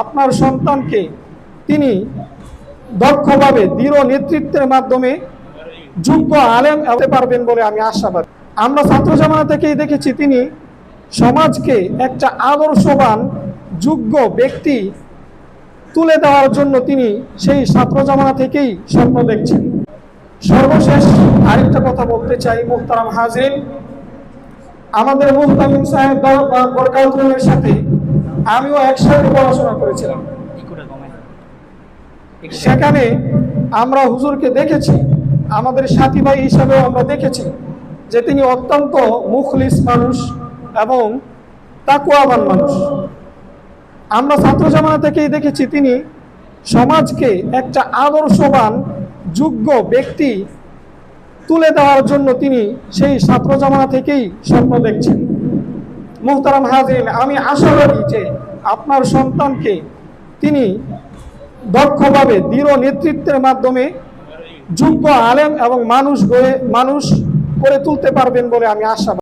আপনার সন্তানকে তিনি দক্ষভাবে দৃঢ় নেতৃত্বের মাধ্যমে যোগ্য আলেম হতে পারবেন বলে আমি আশাবাদী। আমরা ছাত্র জামানা থেকেই দেখেছি তিনি সমাজকে একটা আদর্শবান যোগ্য ব্যক্তি তুলে দেওয়ার জন্য তিনি সেই ছাত্র জামানা থেকেই স্বপ্ন দেখছেন। সর্বশেষ আরেকটা কথা বলতে চাই, মুহতারাম হাজিরিন, আমাদের মুহতামিম সাহেব বরকাতুল্লাহর সাথে আমিও একসাথে পড়াশোনা করেছিলাম। সেখানে আমরা হুজুরকে দেখেছি, আমাদের সাথী ভাই হিসাবেও আমরা দেখেছি যে তিনি অত্যন্ত মুখলিস মানুষ এবং তাকওয়াবান মানুষ। আমরা ছাত্র জামানা থেকেই দেখেছি তিনি সমাজকে একটা আদর্শবান যোগ্য ব্যক্তি তুলে দেওয়ার জন্য তিনি সেই ছাত্র জামানা থেকেই স্বপ্ন দেখছেন। মুহতারাম হাজিরিন, আমি আশাবাদী যে আপনার সন্তানকে তিনি দক্ষভাবে দৃঢ় নেতৃত্বের মাধ্যমে যোগ্য আলেম এবং মানুষ করে তুলতে পারবেন বলে আমি আশাবাদী।